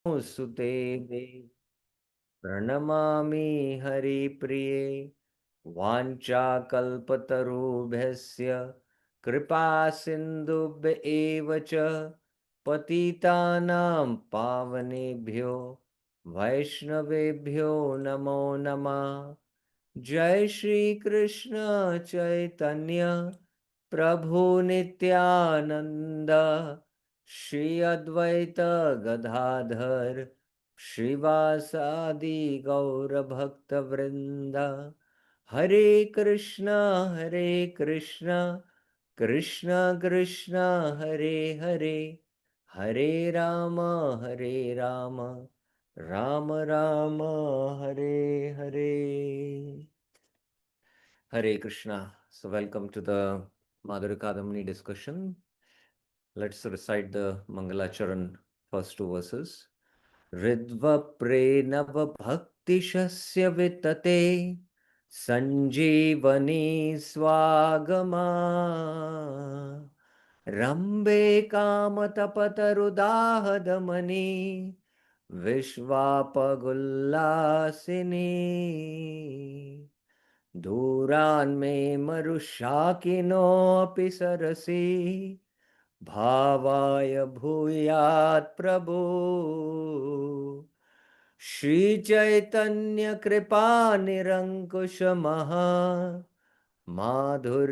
सुते प्रणमामि हरिप्रिये वाञ्छाकल्पतरुभ्यस्य कृपा सिन्धुभ्य एव च पतितानां पावनेभ्यो वैष्णवेभ्यो नमो नमः। जय श्री कृष्ण चैतन्य प्रभु नित्यानंद श्री अद्वैत गदाधर श्रीवासादि गौर भक्त वृंद। हरे कृष्ण कृष्ण कृष्ण हरे हरे, हरे Ram Ram Ram Hare Hare. Hare Krishna. So, welcome to the Madhurya Kadambini discussion. Let's recite the Mangalacharan first two verses. Ridva Prenava Bhaktishasya Vitate Sanjeevani Swagama Rambe Kamatapatarudahdamani Vishwapagullasini दूरान्मे मरुशाकिनोऽपि सरसि भावाय भूयात् प्रभो श्रीचैतन्यकृपानिरङ्कुशमः माधुर्यकादम्बिनी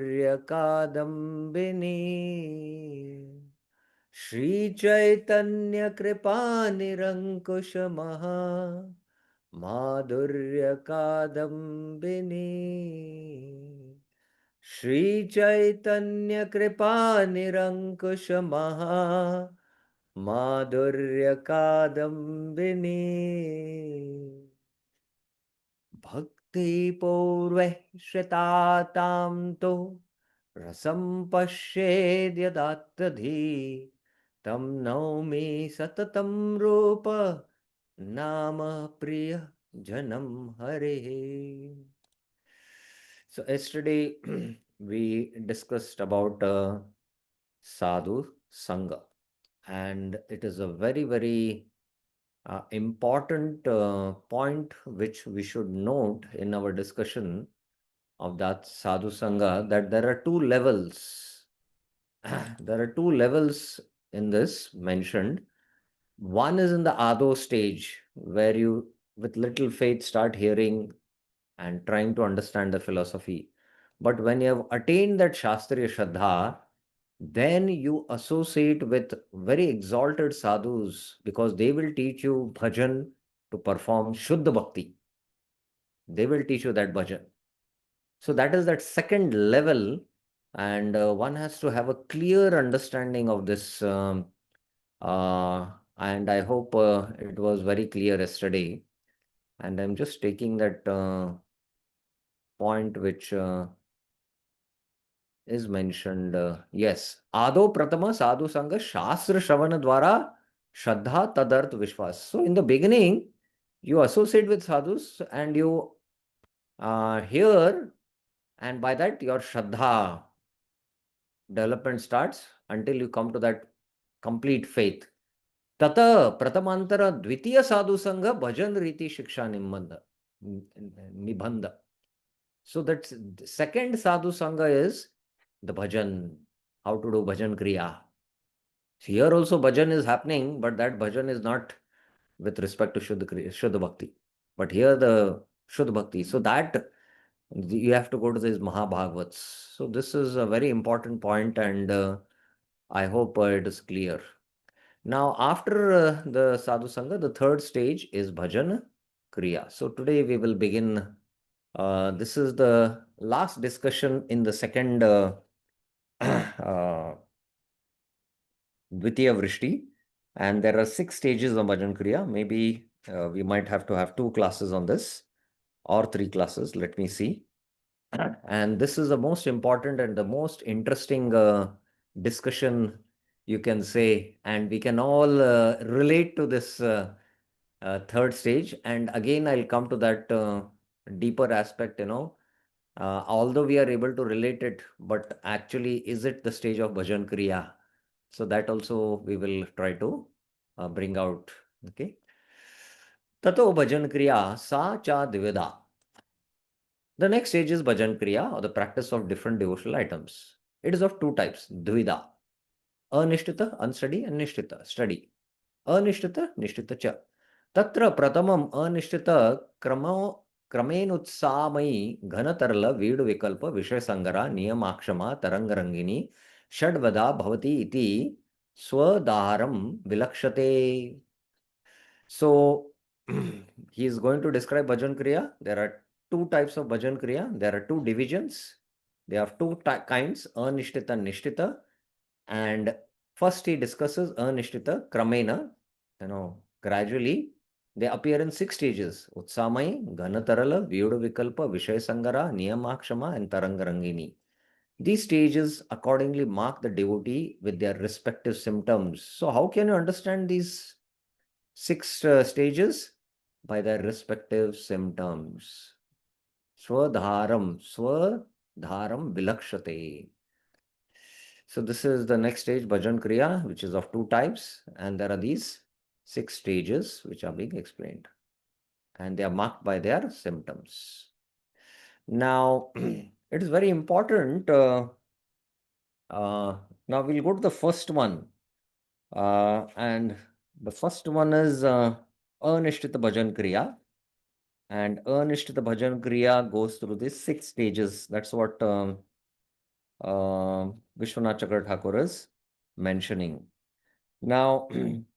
श्रीचैतन्यकृपानिरङ्कुशमः माधुर्यकादम्बिनी श्रीचैतन्यकृपानिरङ्कुशमः माधुर्यकादम्बिनी भक्तिपूर्वैः श्रितातां तो रसं पश्येद्यदात्तधी तं नौमि सततं रूप नाम प्रिय janam hare. So yesterday we discussed about sadhu sangha, and it is a very important point which we should note in our discussion of that sadhu sangha, that there are two levels. There are two levels in this mentioned. One is in the Ado stage, where you, with little faith, start hearing and trying to understand the philosophy. But when you have attained that Shastriya Shraddha, then you associate with very exalted sadhus, because they will teach you bhajan to perform Shuddha Bhakti. They will teach you that bhajan. So that is that second level, and one has to have a clear understanding of this. And I hope it was very clear yesterday. And I'm just taking that point which is mentioned. Yes, Ado Pratama Sadhu Sangha Shastra Shravana Dwara Shraddha Tadarth Vishwas. So in the beginning, you associate with sadhus and you hear, and by that your Shraddha development starts until you come to that complete faith. Tata Pratamantara Dvitiya Sadhu Sangha Bhajan Riti Shiksha Nibandha. So that second sadhu sangha is the bhajan, how to do bhajan kriya. Here also bhajan is happening, but that bhajan is not with respect to Shuddha Bhakti. But here the Shuddha Bhakti. So that you have to go to these Mahabhagavats. So this is a very important point, and I hope it is clear. Now, after the sadhu sangha, the third stage is bhajan kriya. So today we will begin. This is the last discussion in the second uh, Dvitiya Vrishti, and there are 6 stages of Bhajan Kriya. Maybe we might have to have 2 classes on this, or 3 classes. Let me see. And this is the most important and the most interesting discussion, you can say, and we can all relate to this third stage. And again, I'll come to that deeper aspect, although we are able to relate it, but actually, is it the stage of Bhajan Kriya? So that also we will try to bring out. Okay. Tato bhajan kriya sa cha dvida. The next stage is bhajan kriya, or the practice of different devotional items. It is of two types, dvida. Anishtita, unsteady, and nishtita, steady. Anishtita, nishtita cha. Tatra pratamam anishtita क्रमेणुत्सामयी घनतरल वीड विकल्प विषय संगरा नियमाक्षमा तरंगरंगिनी षड्वदा भवति इति स्वदारम विलक्षते. So he is going to describe bhajan kriya. There are two types of bhajan kriya. There are two divisions. They have two kinds, anishtita and nishtita. And first he discusses anishtita kramena, gradually. They appear in 6 stages: Utsamai, Ganatarala, Vyuda Vikalpa, Vishaya Sangara, Niyamakshama, and Tarangarangini. These stages accordingly mark the devotee with their respective symptoms. So, how can you understand these 6 stages? By their respective symptoms. Swadharam vilakshate. So this is the next stage, bhajan kriya, which is of two types, and there are these 6 stages which are being explained, and they are marked by their symptoms. Now, it is very important. Now we'll go to the first one, and the first one is anishtita bhajan kriya, and anishtita bhajan kriya goes through these 6 stages. That's what Vishwanath Chakra Thakur is mentioning. Now,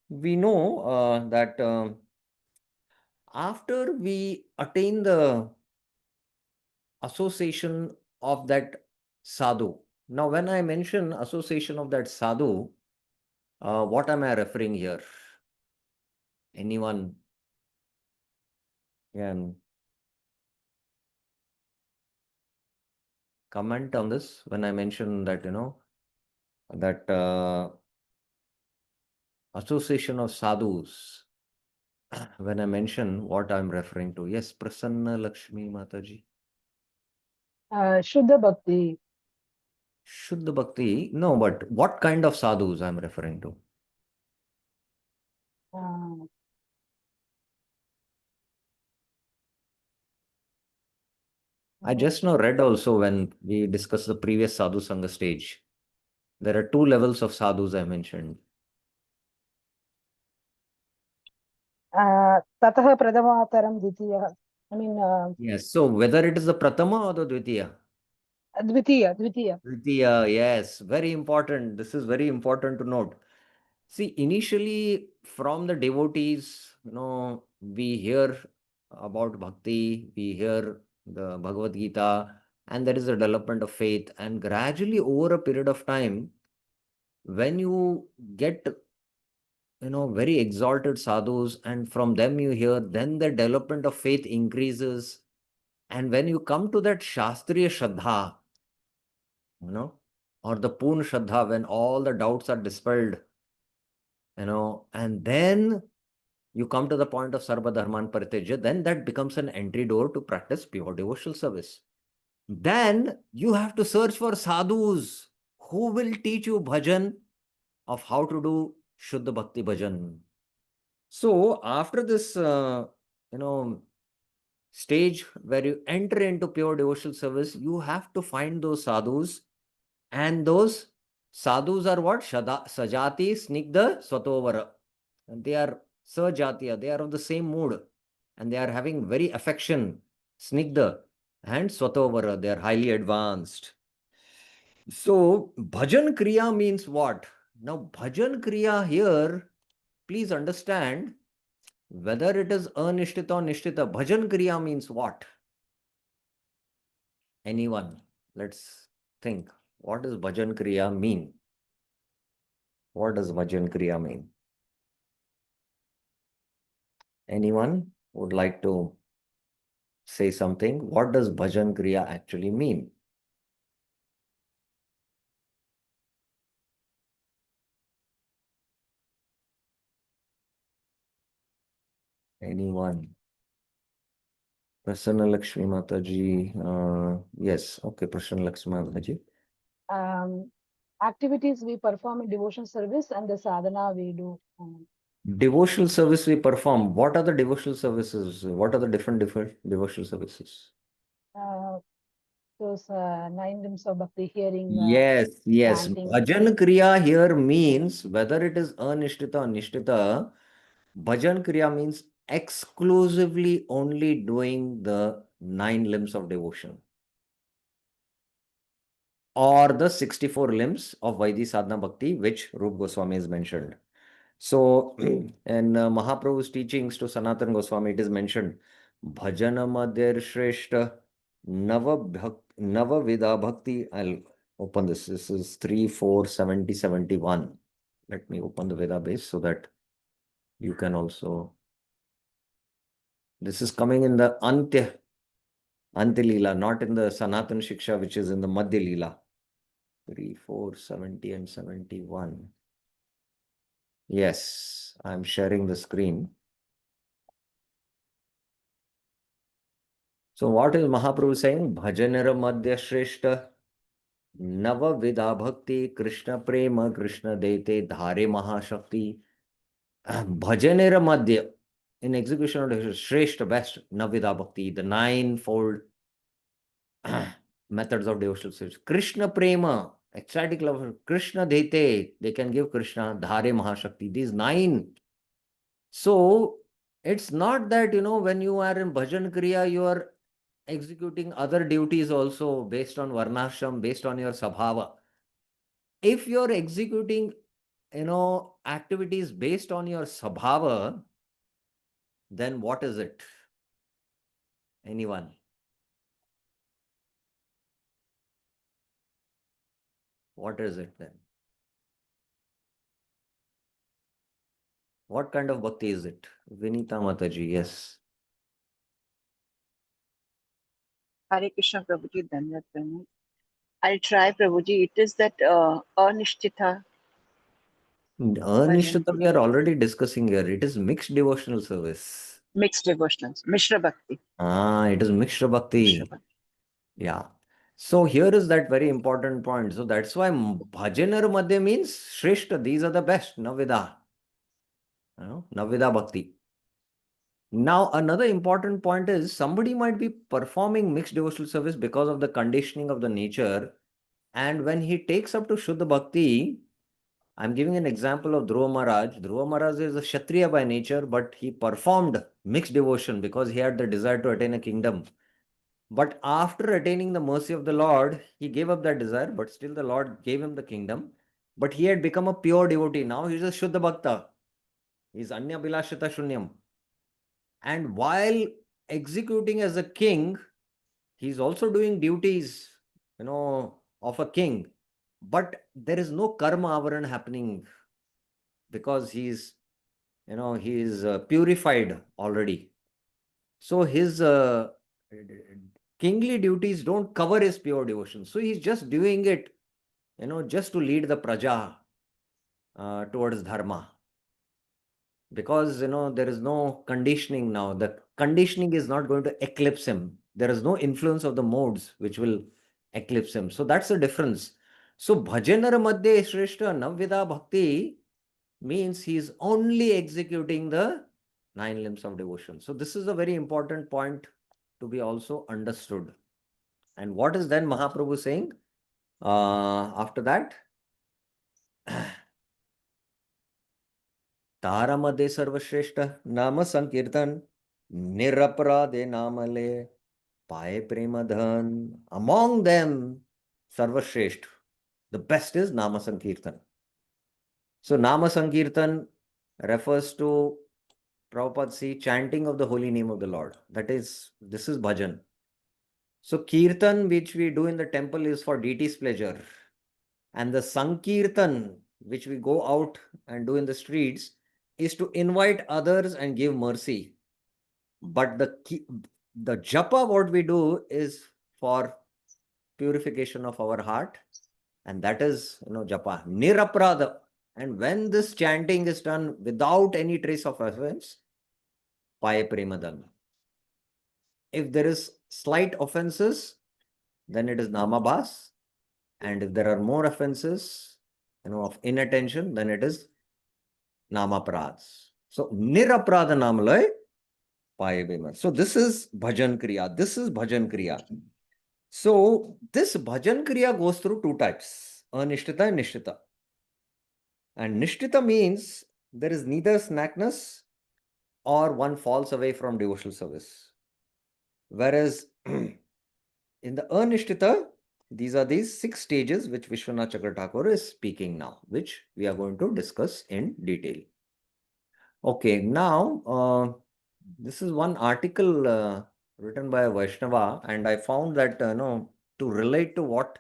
we know that after we attain the association of that sadhu, now when I mention association of that sadhu, what am I referring here? Anyone can comment on this when I mention that, that association of sadhus? When I mention what I'm referring to. Yes, Prasanna Lakshmi Mataji. Shuddha Bhakti. Shuddha Bhakti. No, but what kind of sadhus I'm referring to? I just now read also when we discussed the previous sadhu sangha stage. There are 2 levels of sadhus I mentioned. Tataha Pradhamataram Dvitiya. I mean, yes. So whether it is the Pratama or the Dvitiya? Dvitiya. Dvitiya, yes. Very important. This is very important to note. See, initially from the devotees, we hear about bhakti, we hear the Bhagavad Gita, and there is a development of faith. And gradually over a period of time, when you get very exalted sadhus, and from them you hear, then the development of faith increases. And when you come to that Shastriya Shraddha, or the Purna Shraddha, when all the doubts are dispelled, and then you come to the point of Sarva Dharman Paritejya, then that becomes an entry door to practice pure devotional service. Then you have to search for sadhus who will teach you bhajan of how to do Shuddha Bhakti Bhajan. So after this, stage where you enter into pure devotional service, you have to find those sadhus, and those sadhus are what? Sajati Snigdha Swatovara. And they are Sajatiya, they are of the same mood, and they are having very affection, Snigdha and Swatovara, they are highly advanced. So bhajan kriya means what? Now bhajan kriya here, please understand, whether it is anishtita or nishtita, bhajan kriya means what? Anyone? Let's think. What does bhajan kriya mean? What does bhajan kriya mean? Anyone would like to say something? What does bhajan kriya actually mean? Anyone? Prasanna Lakshmi Mataji. Yes, okay, Prasanna Lakshmi Mataji. Activities we perform in devotion service and the sadhana we do. Devotional service we perform. What are the devotional services? What are the different devotional services? Uh, those 9 limbs of bhakti, hearing, Yes, yes. chanting. Bhajan Kriya here means whether it is anishtita or nishtita, Bhajan Kriya means exclusively only doing the 9 limbs of devotion or the 64 limbs of Vaidhi Sadhana Bhakti, which Rup Goswami has mentioned. So, in Mahaprabhu's teachings to Sanatan Goswami, it is mentioned Bhajana Madhyar Shrestha Nava Vida Bhakti. I'll open this. This is 3, 4, 70, 71. Let me open the Veda base so that you can also. This is coming in the Antya Leela, not in the Sanatan Shiksha, which is in the Madhya Leela. 3, 4, 70, and 71. Yes, I'm sharing the screen. So what is Mahaprabhu saying? Bhajanara Madhya Shrestha Nava Vidha Bhakti Krishna Prema Krishna Dete Dhare Mahashakti Bhajanera Madhya in execution of the Shrestha best Navidha Bhakti, the ninefold methods of devotional service. Krishna Prema, ecstatic love, Krishna Dete, they can give Krishna Dhare Mahashakti. These 9. So it's not that, when you are in Bhajan Kriya, you are executing other duties also based on Varnashram, based on your Sabhava. If you're executing, activities based on your Sabhava, then what is it? Anyone? What is it then? What kind of bhakti is it? Vinita Mataji, yes. Hare Krishna Prabhuji, Dhanyavad Prabhu. I'll try Prabhuji. It is that anishtita bhajan, Anishtata, we are already discussing here. It is mixed devotional service. mixed devotionals, Mishra Bhakti. It is mixed Mishra bhakti. Bhakti. Yeah. So here is that very important point. So that's why Bhajanar Madhya means Shrestha. These are the best. Navida. Navida Bhakti. Now, another important point is somebody might be performing mixed devotional service because of the conditioning of the nature. And when he takes up to Shuddha Bhakti, I'm giving an example of Dhruva Maharaj. Dhruva Maharaj is a Kshatriya by nature, but he performed mixed devotion because he had the desire to attain a kingdom. But after attaining the mercy of the Lord, he gave up that desire, but still the Lord gave him the kingdom. But he had become a pure devotee. Now he's a Shuddha Bhakta. He's Anya Bilashita Shunyam. And while executing as a king, he's also doing duties, of a king. But there is no karma avaran happening because he's purified already. So his kingly duties don't cover his pure devotion. So he's just doing it, just to lead the praja towards dharma. Because there is no conditioning now. The conditioning is not going to eclipse him. There is no influence of the modes which will eclipse him. So that's the difference. So bhajanar madhya shrestha navvida bhakti means he is only executing the 9 limbs of devotion. So this is a very important point to be also understood. And what is then Mahaprabhu saying after that? तारामध्ये सर्वश्रेष्ठ नाम संकीर्तन निरपराधे नामले पाए प्रेम धन among them सर्वश्रेष्ठ the best is nama sankirtan. So nama sankirtan refers to Prabhupada see chanting of the holy name of the Lord. This is bhajan. So kirtan which we do in the temple is for deity's pleasure, and the sankirtan which we go out and do in the streets is to invite others and give mercy. But the japa what we do is for purification of our heart, and that is japa niraprada. And when this chanting is done without any trace of offense, paye premadan. If there is slight offenses, then it is namabhas, and if there are more offenses, of inattention, then it is namaprads. So niraprada namalay payabema. So this is bhajan kriya. This is bhajan kriya. So this bhajan kriya goes through two types, anishtita and nishtita. And nishtita means there is neither slackness or one falls away from devotional service. Whereas in the anishtita, these are these 6 stages which Vishwanath Chakravarti is speaking now, which we are going to discuss in detail. Okay, now this is one article written by a Vaishnava, and I found that no, to relate to what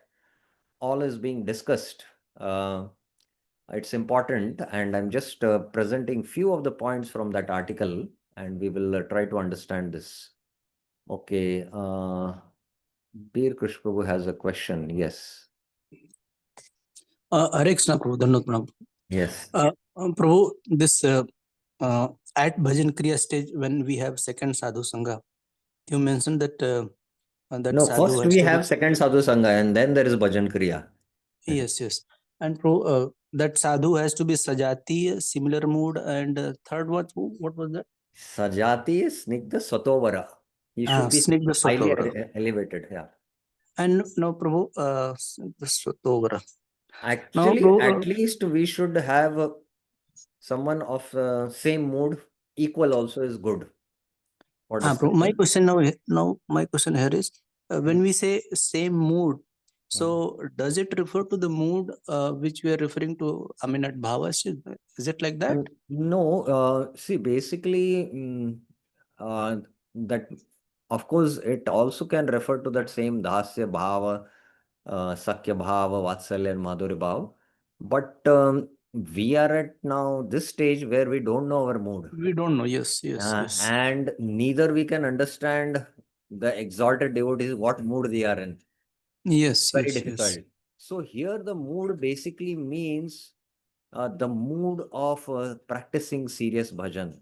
all is being discussed, it's important, and I'm just presenting few of the points from that article, and we will try to understand this. Okay, Bir Krish Prabhu has a question. Yes. Hare Krishna, Prabhu. Dhanavad Prabhu. Yes. Prabhu, this at Bhajan Kriya stage, when we have second Sadhu Sangha, you mentioned that that No, Sadhu first has we to have second Sadhu Sangha, and then there is Bhajan Kriya. Yes, yes. And Prabhu, that Sadhu has to be Sajati, similar mood, and third what was that? Sajati Snigdha Satovara. He should be Snigdha highly Satovara. elevated. Yeah. And now, Prabhu, Snigdha Satovara. Actually, Prabhu, at least we should have someone of same mood. Equal also is good. For Prabhu, discussion. my question now, my question here is, when we say same mood, so does it refer to the mood which we are referring to? I mean, at Bhava, is it like that? No, see, basically, that of course it also can refer to that same Dasya Bhava, Sakya Bhava, Vatsalya, and Madhurya Bhava. But we are at now this stage where we don't know our mood. We don't know. Yes, yes, yes. And neither we can understand the exalted devotees what mood they are in. Yes, Very yes, difficult. yes. So here the mood basically means the mood of practicing serious bhajan,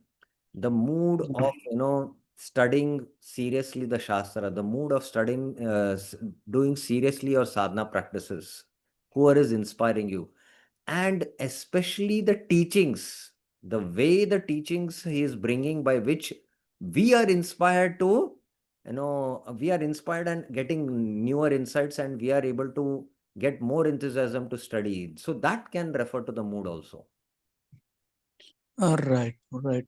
the mood of studying seriously the shastra, the mood of studying doing seriously your sadhana practices, whoever is inspiring you, and especially the teachings, the way the teachings he is bringing by which we are inspired to, we are inspired and getting newer insights, and we are able to get more enthusiasm to study. So that can refer to the mood also. All right, all right.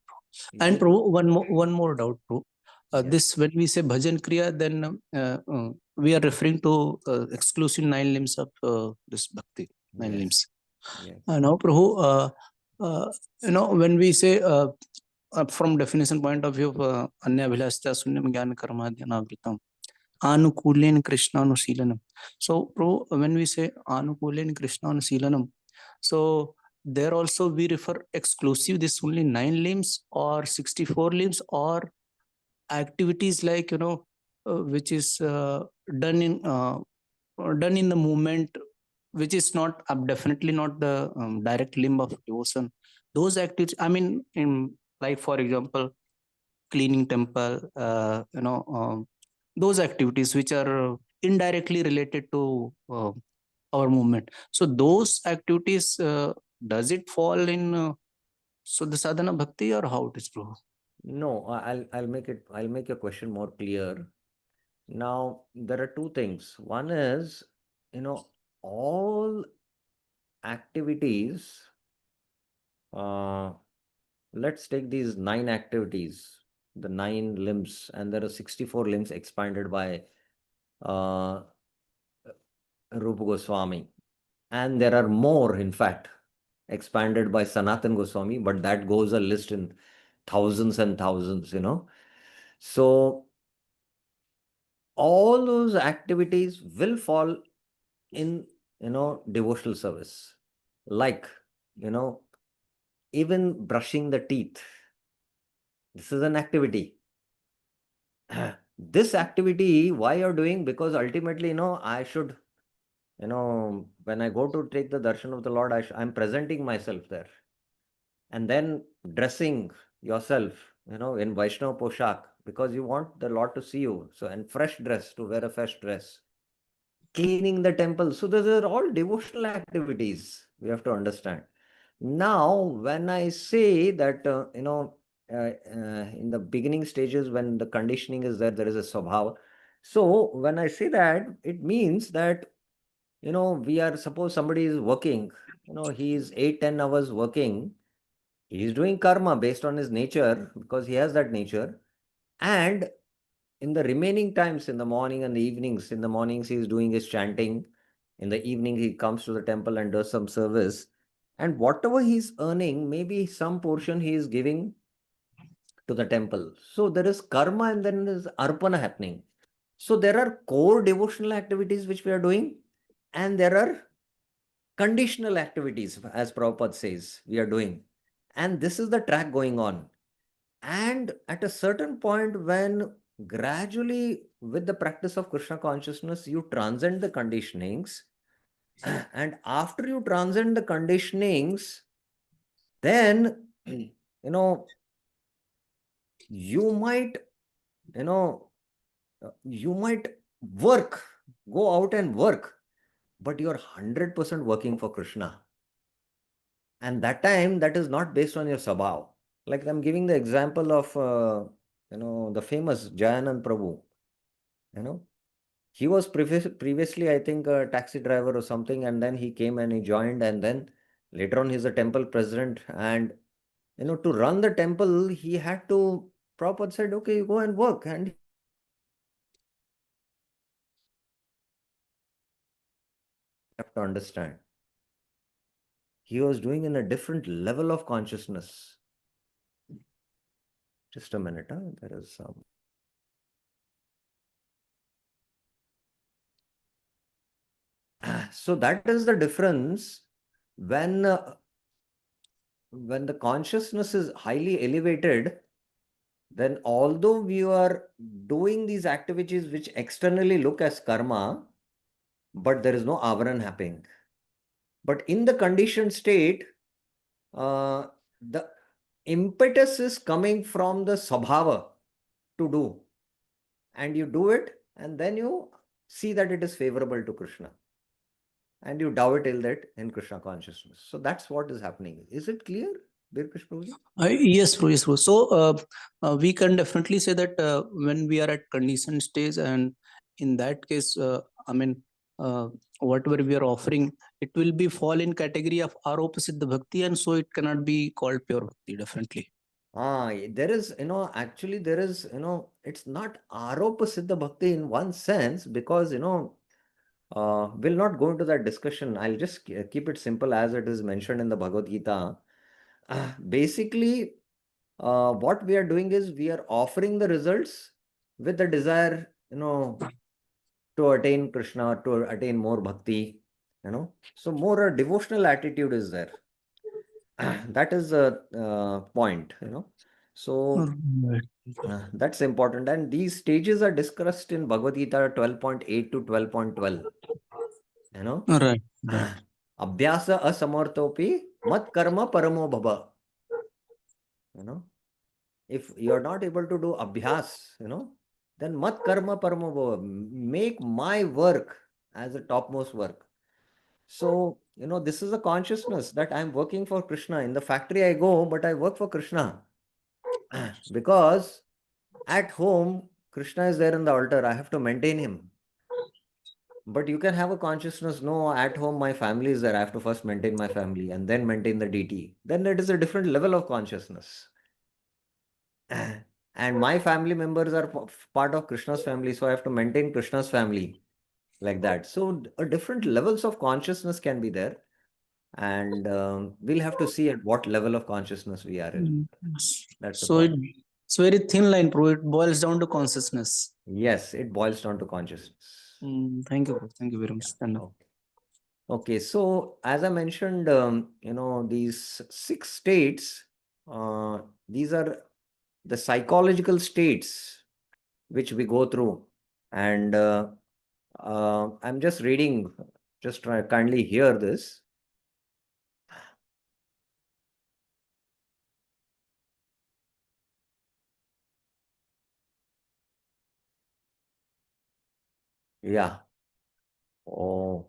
And Prabhu, one more doubt, Prabhu. This, when we say Bhajan Kriya, then we are referring to exclusive 9 limbs of this Bhakti, 9 limbs. Yes. Now, Prabhu, when we say from definition point of view of Anya Vilasya Sunyam Gyan Karmadhyanavitam, Anukulen Krishnanusilanam. So, Prabhu, when we say Anukulen Krishnanusilanam, so there also we refer exclusive this only 9 limbs or 64 limbs or activities like which is done in the movement, which is not definitely not the direct limb of devotion. Those activities, I mean, in like for example, cleaning temple, those activities which are indirectly related to our movement. So those activities, does it fall in so the sadhana bhakti, or how it is, bro? No, I'll make your question more clear. Now there are two things. One is, all activities. Let's take these 9 activities, the 9 limbs, and there are 64 limbs expanded by Rupa Goswami. And there are more, in fact, expanded by Sanatan Goswami, but that goes a list in thousands and thousands, So all those activities will fall in, devotional service. Like, even brushing the teeth. This is an activity. This activity, why you're doing? Because ultimately, I should, when I go to take the darshan of the Lord, I'm presenting myself there. And then dressing yourself, in Vaishnava Poshak, because you want the Lord to see you. So, and fresh dress, to wear a fresh dress. Cleaning the temple. So those are all devotional activities we have to understand. Now, when I say that, in the beginning stages, when the conditioning is there, there is a swabhava. So when I say that, it means that, we are, suppose somebody is working, he is 8-10 hours working. He is doing karma based on his nature because he has that nature. And in the remaining times, in the morning and the evenings, in the mornings, he is doing his chanting. In the evening, he comes to the temple and does some service. And whatever he's earning, maybe some portion he is giving to the temple. So there is karma and then there is arpana happening. So there are core devotional activities which we are doing, and there are conditional activities, as Prabhupada says, we are doing. And this is the track going on. And at a certain point, when gradually, with the practice of Krishna consciousness, you transcend the conditionings, and after you transcend the conditionings, then you might, you know, you might work, go out and work, but you're 100% working for Krishna. And that time, that is not based on your sabhav. Like I'm giving the example of, the famous Jayanand Prabhu. He was previously, I think, a taxi driver or something, and then he came and he joined, and then later on, he's a temple president. And to run the temple, he had to. Prabhupada said, "Okay, you go and work," and you have to understand, he was doing in a different level of consciousness. Just a minute, huh? There is some. So that is the difference when the consciousness is highly elevated. Then although we are doing these activities which externally look as karma, but there is no avaran happening. But in the conditioned state, the impetus is coming from the sabhava to do. And you do it, and then you see that it is favorable to Krishna. And you dow it in Krishna consciousness. So that's what is happening. Is it clear, Birkish Prabhuji? Yes, bro. Yes, bro. So we can definitely say that when we are at conditioned stage, and in that case, I mean, whatever we are offering, it will be fall in category of opposite the bhakti, and so it cannot be called pure bhakti. Definitely. There is, actually there is, it's not Aropa Siddha Bhakti in one sense, because, we'll not go into that discussion. I'll just keep it simple as it is mentioned in the Bhagavad Gita. Basically, what we are doing is we are offering the results with the desire, to attain Krishna, to attain more bhakti, So more a devotional attitude is there. That is a point, So Right. that's important. And these stages are discussed in Bhagavad Gita 12.8 to 12.12. Right. Right. Abhyasa asamarthopi mat karma paramo bhava. If you're not able to do abhyas, then mat karma paramo bhava. Make my work as a topmost work. So, this is a consciousness that I'm working for Krishna. In the factory I go, but I work for Krishna. Because at home, Krishna is there in the altar. I have to maintain him. But you can have a consciousness, no, at home, my family is there. I have to first maintain my family and then maintain the deity. Then it is a different level of consciousness. And my family members are part of Krishna's family. So I have to maintain Krishna's family like that. So different levels of consciousness can be there. And we'll have to see at what level of consciousness we are in. That's the So point. it's very thin line, bro. It boils down to consciousness. Yes, it boils down to consciousness. Thank you, bro. Thank you very much. Yeah. Okay, so as I mentioned, these 6 states, these are the psychological states which we go through. And I'm just reading, just try kindly hear this. Yeah. Oh,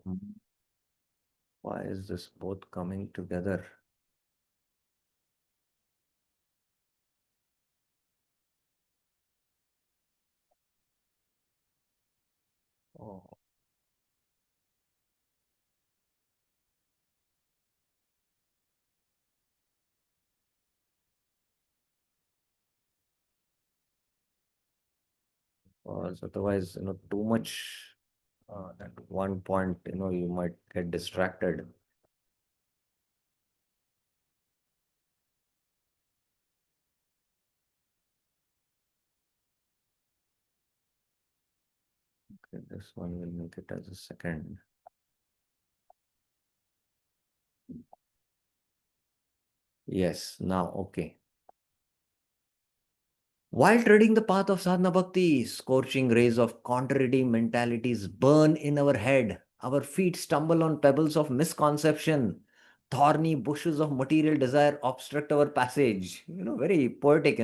why is this both coming together? Because otherwise, too much at one point, you might get distracted. Okay, this one will make it as a second. Yes, now, okay. While treading the path of sadhana bhakti, scorching rays of contrary mentalities burn in our head. Our feet stumble on pebbles of misconception. Thorny bushes of material desire obstruct our passage. Very poetic,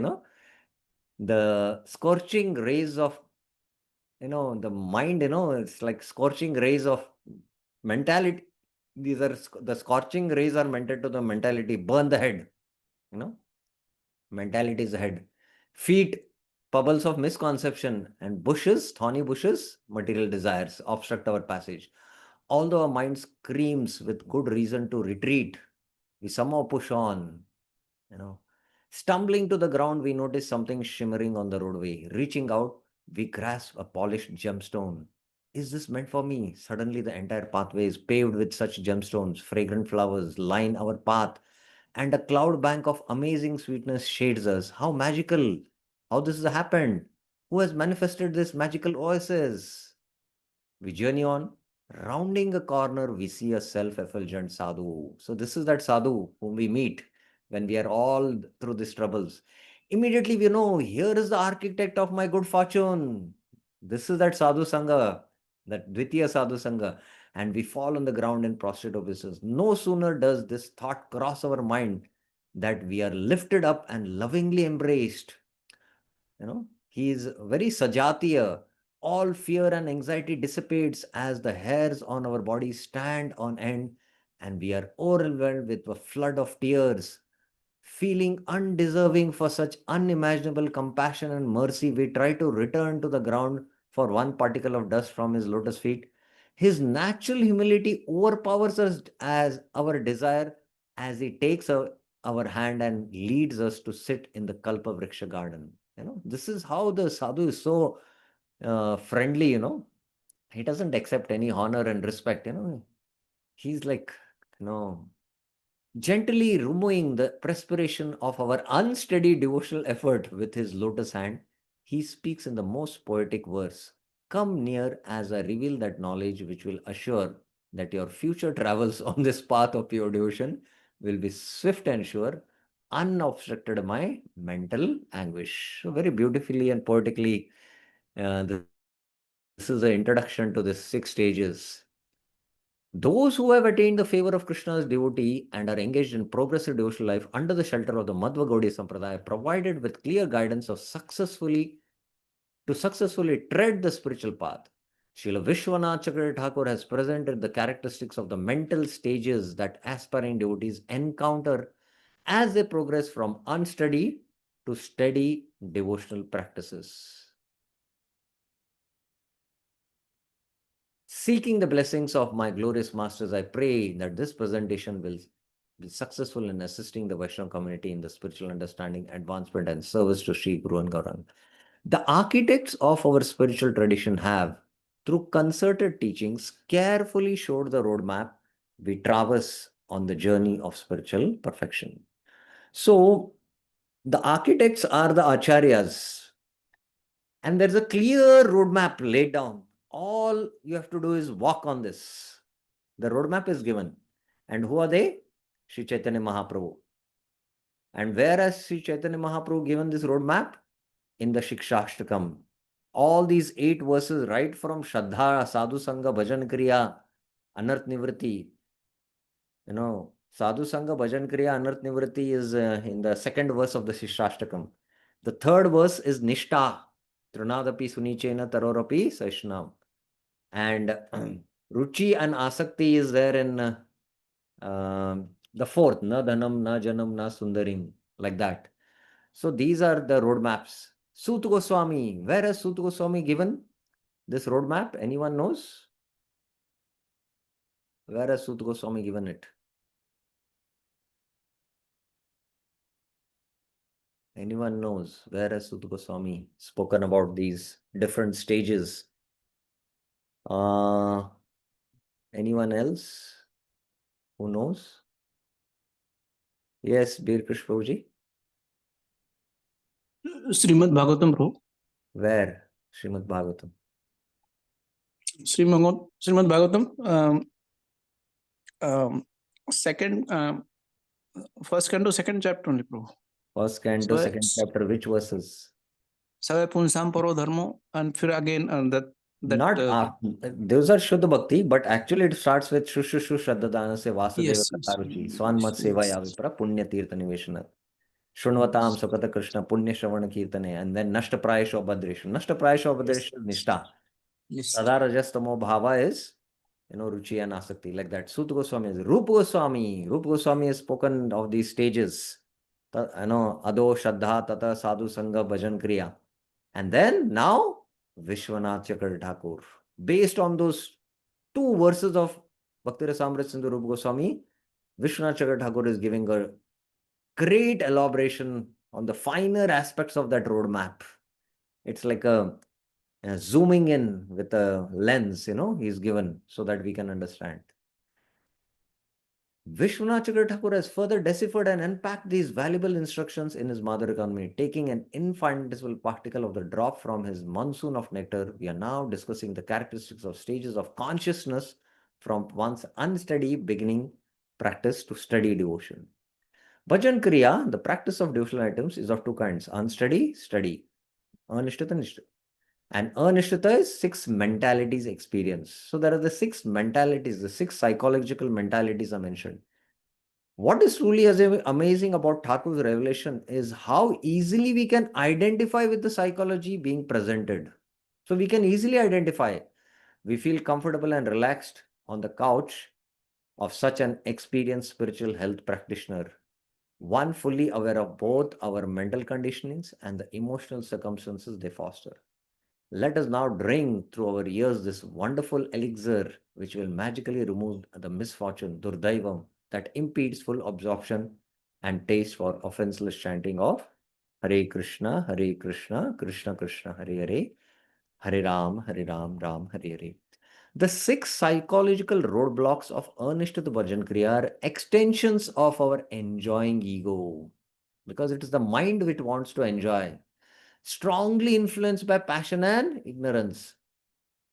The scorching rays of, the mind, it's like scorching rays of mentality. These are the scorching rays are meant to the mentality, burn the head, mentality is the head. Feet, bubbles of misconception, and bushes, thorny bushes, material desires obstruct our passage. Although our mind screams with good reason to retreat, we somehow push on, you know. Stumbling to the ground, we notice something shimmering on the roadway. Reaching out, we grasp a polished gemstone. Is this meant for me? Suddenly, the entire pathway is paved with such gemstones. Fragrant flowers line our path, and a cloud bank of amazing sweetness shades us. How magical! How this has happened? Who has manifested this magical oasis? We journey on. Rounding a corner, we see a self-effulgent sadhu. So this is that sadhu whom we meet when we are all through these troubles. Immediately we know, here is the architect of my good fortune. This is that sadhu sangha, that Dvitiya sadhu sangha. And we fall on the ground in prostrate obeisance. No sooner does this thought cross our mind that we are lifted up and lovingly embraced. He is very sajatiya. All fear and anxiety dissipates as the hairs on our body stand on end, and we are overwhelmed with a flood of tears. Feeling undeserving for such unimaginable compassion and mercy, we try to return to the ground for one particle of dust from his lotus feet. His natural humility overpowers us as our desire, as he takes our hand and leads us to sit in the Kalpa Vriksha garden. This is how the sadhu is so friendly. He doesn't accept any honor and respect. He's like, you know, gently removing the perspiration of our unsteady devotional effort with his lotus hand. He speaks in the most poetic verse. Come near as I reveal that knowledge which will assure that your future travels on this path of pure devotion will be swift and sure, unobstructed by mental anguish. So, very beautifully and poetically, this is the introduction to the 6 stages. Those who have attained the favor of Krishna's devotee and are engaged in progressive devotional life under the shelter of the Madhva Gaudiya Sampradaya, provided with clear guidance of successfully tread the spiritual path. Srila Vishwanath Chakravarti Thakur has presented the characteristics of the mental stages that aspiring devotees encounter as they progress from unsteady to steady devotional practices. Seeking the blessings of my glorious masters, I pray that this presentation will be successful in assisting the Vaishnava community in the spiritual understanding, advancement, and service to Sri Guru and Gauranga. The architects of our spiritual tradition have, through concerted teachings, carefully showed the roadmap we traverse on the journey of spiritual perfection. So, the architects are the acharyas, and there's a clear roadmap laid down. All you have to do is walk on this. The roadmap is given. And who are they? Sri Chaitanya Mahaprabhu. And where has Sri Chaitanya Mahaprabhu given this roadmap? In the Shikshashtakam. All these 8 verses, right from Shraddha, Sadhu Sangha, Bhajan Kriya, Anarth Nivriti. Sadhu Sangha, Bhajan Kriya, Anarth Nivriti is in the 2nd verse of the Shikshashtakam. The 3rd verse is Nishta. Trunadapi Sunichena Tarorapi Saishnam. And Ruchi and Asakti is there in the 4th, Na Dhanam, Na Janam, Na Sundarim, like that. So these are the roadmaps. Sut Goswami, where has Sut Goswami given this roadmap? Anyone knows? Where has Sut Goswami given it? Anyone knows? Where has Suta Goswami spoken about these different stages? Anyone else who knows? Yes, Bir Krish Prabhuji. Srimad Bhagavatam, Prabhu. Where? Srimad Bhagavatam. Srimad Bhagavatam, second, first canto, second chapter only, Prabhu. First canto, So, second chapter, which verses? Savai Punsam Paro Dharmo, and फिर again that Not those are Shuddha Bhakti, but actually it starts with Shushushu Shraddhadana Se Vasudeva yes, Kataruchi Swanmat Seva Yavipra Punya Tirtha Niveshana Shunvatam Sukata Krishna Punya Shravana Kirtane, and then Nashta Prayasho Bhadreshu. Nashta Prayasho Bhadreshu Nishta. yes. Sada Rajastamo Bhava is, Ruchi and Asakti, like that. Suta Goswami is Rupa Goswami. Rupa Goswami has spoken of these stages. Ado Shraddha Tata Sadhu Sangha Bhajan Kriya. And then now Vishwanath Chakra Thakur. Based on those two verses of Bhakti Rasamrita Sindhu Rupa Goswami, Vishwanath Chakra Thakur is giving a great elaboration on the finer aspects of that roadmap. It's like a zooming in with a lens, he's given so that we can understand. Vishwanath Chakra Thakur has further deciphered and unpacked these valuable instructions in his Madhurya Kadambini. Taking an infinitesimal particle of the drop from his monsoon of nectar, we are now discussing the characteristics of stages of consciousness from one's unsteady beginning practice to steady devotion. Bhajan Kriya, the practice of devotional items, is of two kinds: unsteady, steady, anishtata, nishtata. And anishtata is 6 mentalities experience. So there are the 6 mentalities, the 6 psychological mentalities are mentioned. What is truly amazing about Thakur's revelation is how easily we can identify with the psychology being presented. So we can easily identify. We feel comfortable and relaxed on the couch of such an experienced spiritual health practitioner, one fully aware of both our mental conditionings and the emotional circumstances they foster. Let us now drink through our ears this wonderful elixir, which will magically remove the misfortune, Durdaivam, that impedes full absorption and taste for offenseless chanting of Hare Krishna, Krishna Krishna, Hare Hare, Hare Ram, Ram Hare Hare. The 6 psychological roadblocks of Anishtata Bhajan Kriya are extensions of our enjoying ego, because it is the mind which wants to enjoy, strongly influenced by passion and ignorance,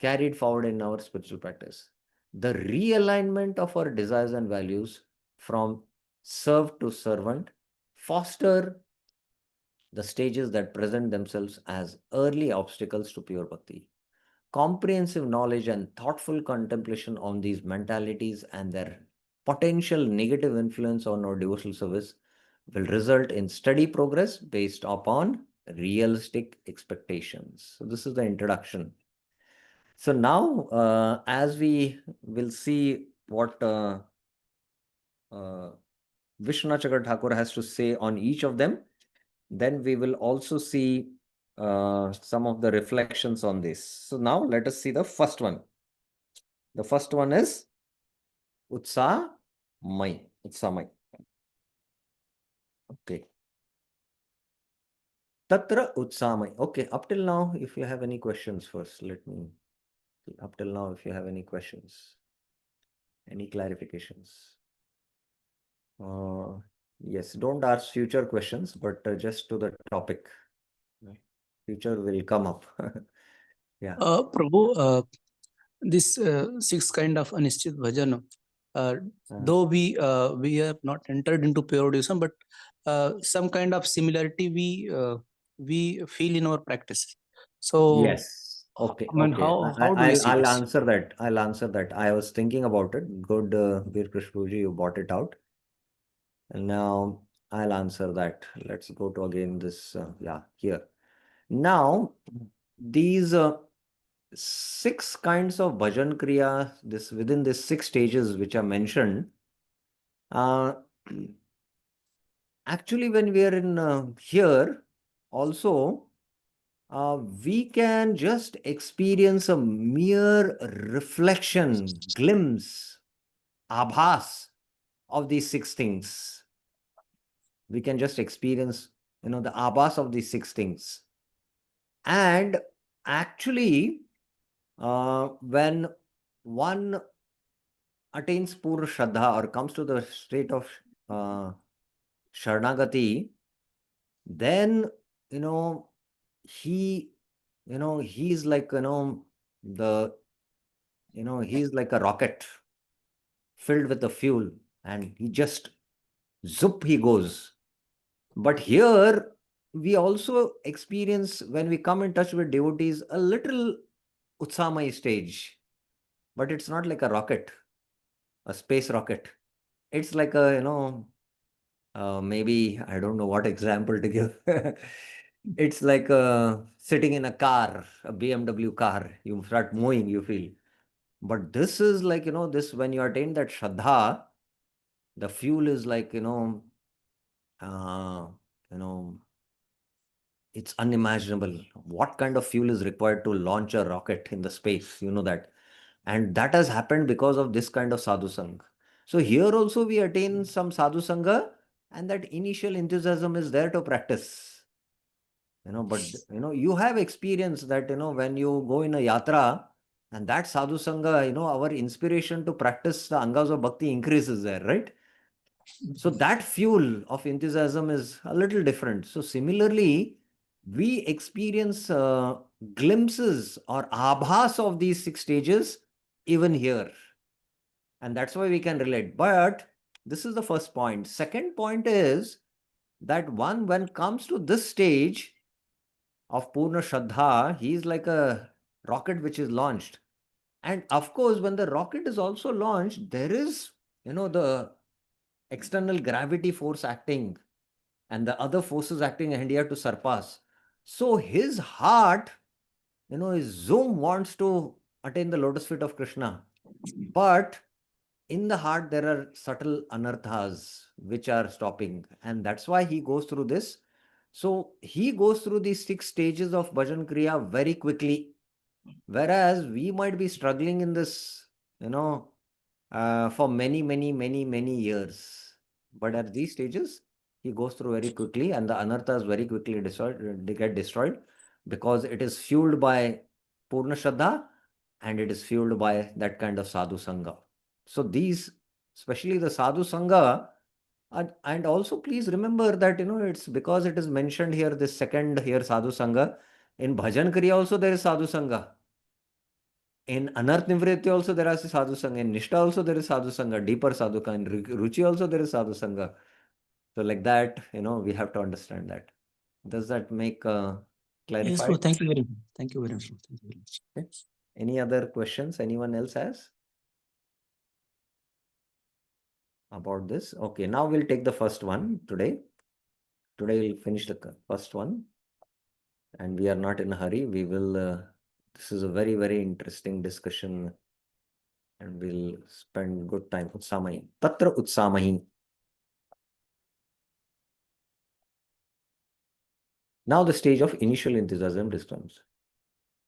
carried forward in our spiritual practice. The realignment of our desires and values from serve to servant foster the stages that present themselves as early obstacles to pure bhakti. Comprehensive knowledge and thoughtful contemplation on these mentalities and their potential negative influence on our devotional service will result in steady progress based upon realistic expectations. So this is the introduction. So now, as we will see what Vishwanath Chakra Thakur has to say on each of them, then we will also see some of the reflections on this. So now let us see the first one. The first one is Utsamay. Utsamay. Okay. Tatra Utsamay. Okay, up till now, if you have any questions first, let me. Up till now, if you have any questions, any clarifications. Yes, don't ask future questions, but just to the topic. Future will come up. Yeah. Prabhu, this 6 kind of Anishchit Bhajan, though we have not entered into pure devotion, but some kind of similarity we feel in our practice. So, Yes. Okay. I mean, Okay. how do you see I'll this? answer that. I'll answer that. I was thinking about it. Good, Bir Krishnaji, you brought it out. And now I'll answer that. Let's go to again this. Here. Now, these 6 kinds of bhajan kriya, this within these 6 stages which are mentioned. Actually, when we are in here, also. We can just experience a mere reflection, glimpse, abhas of these 6 things. We can just experience the abhas of these six things. And actually, when one attains pura shraddha or comes to the state of Sharanagati, then, he, he's like, the, he's like a rocket filled with the fuel, and he just, zoop, he goes. But here, we also experience, when we come in touch with devotees, a little Utsamai stage, but it's not like a rocket, a space rocket. It's like a, maybe, I don't know what example to give. It's like sitting in a car, a BMW car. You start moving, you feel. But this is like, this, when you attain that Shraddha, the fuel is like, uh, you know, it's unimaginable. What kind of fuel is required to launch a rocket in the space? You know that. And that has happened because of this kind of sadhu sangha. So here also we attain some sadhu sangha, and that initial enthusiasm is there to practice. But you have experience that when you go in a yatra, and that sadhu sangha, our inspiration to practice the angas of bhakti increases there, right? So that fuel of enthusiasm is a little different. So similarly, we experience glimpses or abhas of these six stages even here. And that's why we can relate. But this is the first point. Second point is that when comes to this stage of Purna Shraddha, he is like a rocket which is launched. And of course, when the rocket is also launched, there is, the external gravity force acting and the other forces acting in here to surpass. So his heart, his zoom wants to attain the lotus feet of Krishna. But in the heart, there are subtle anarthas which are stopping. And that's why he goes through this. So he goes through these 6 stages of Bhajan Kriya very quickly. Whereas we might be struggling in this, for many, many, many, many years. But at these stages, he goes through very quickly, and the anarthas very quickly they get destroyed, because it is fueled by Purna Shraddha, and it is fueled by that kind of sadhu sangha. So these, especially the sadhu sangha, and also please remember that it's because it is mentioned here, this second here sadhu sangha. In Bhajan Kriya also there is sadhu sangha. In Anarth Nivritti also there is sadhu sangha. In Nishta also there is sadhu sangha, deeper sadhu sangha. In Ruchi also there is sadhu sangha. So like that, we have to understand that. Does that make Yes, clarified? bro. Thank you very much. Thank you very much. Thank you very much. Okay. Any other questions anyone else has about this? Okay, now we'll take the first one today. Today we'll finish the first one, and we are not in a hurry. We will, this is a very, very interesting discussion, and we'll spend good time. Utsamahi. Tatra Utsamahi. Now the stage of initial enthusiasm describes.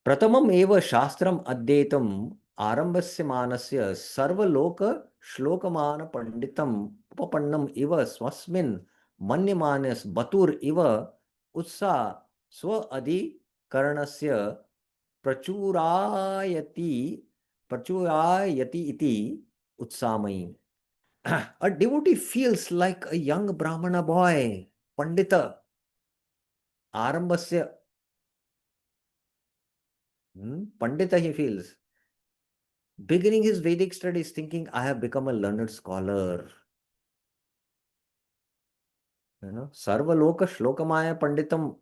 Pratamam eva shastram adyetam arambasya manasya sarvaloka shlokamana panditam upapannam iva swasmin manyamanas batur iva utsa swa adi karanasya prachurayati prachurayati iti utsamai. A devotee feels like a young Brahmana boy, Pandita. Arambasya, Pandita he feels. Beginning his Vedic studies, thinking, I have become a learned scholar. Sarva Loka Shlokamaya Panditam,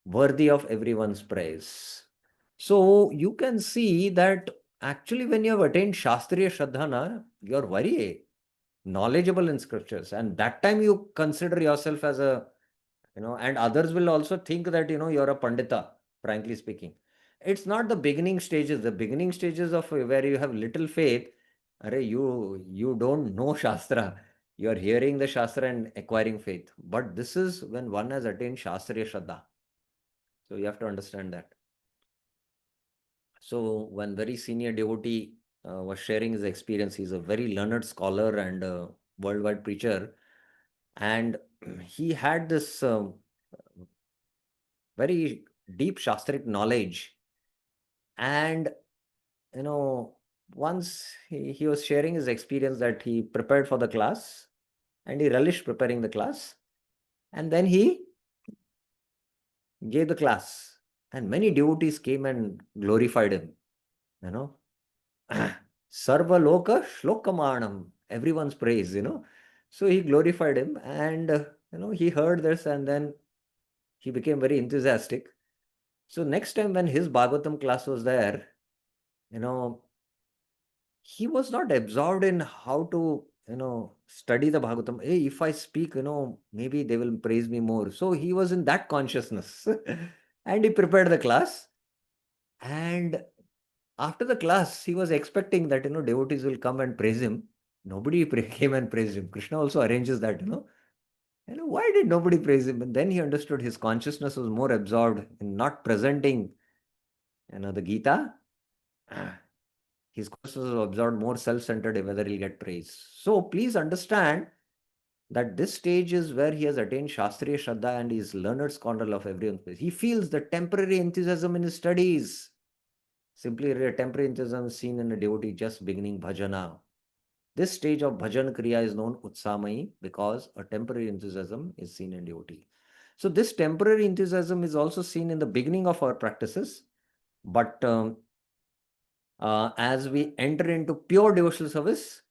worthy of everyone's praise. So you can see that actually when you have attained Shastriya Shraddhana, you're very knowledgeable in scriptures. And that time you consider yourself as a, and others will also think that, you're a Pandita, frankly speaking. It's not the beginning stages. The beginning stages of where you have little faith, you don't know Shastra. You're hearing the Shastra and acquiring faith. But this is when one has attained Shastriya Shraddha. So you have to understand that. So one very senior devotee was sharing his experience. He's a very learned scholar and worldwide preacher. And he had this very deep Shastric knowledge. And, once he was sharing his experience that he prepared for the class and he relished preparing the class. And then he gave the class, and many devotees came and glorified him. You know, Sarva Loka Shlokamanam, everyone's praise. So he glorified him, and he heard this, and then he became very enthusiastic. So next time when his Bhagavatam class was there, you know, he was not absorbed in how to, study the Bhagavatam. Hey, if I speak, maybe they will praise me more. So he was in that consciousness. And he prepared the class. And after the class, he was expecting that, devotees will come and praise him. Nobody came and praised him. Krishna also arranges that. Why did nobody praise him? And then he understood his consciousness was more absorbed in not presenting, the Gita. His consciousness was absorbed more self-centered whether he'll get praise. So please understand that this stage is where he has attained Shastriya Shraddha and is learned scholar of everyone's praise. He feels the temporary enthusiasm in his studies. Simply a temporary enthusiasm seen in a devotee just beginning bhajana. This stage of bhajan kriya is known utsamai because a temporary enthusiasm is seen in devotee. So this temporary enthusiasm is also seen in the beginning of our practices, but as we enter into pure devotional service,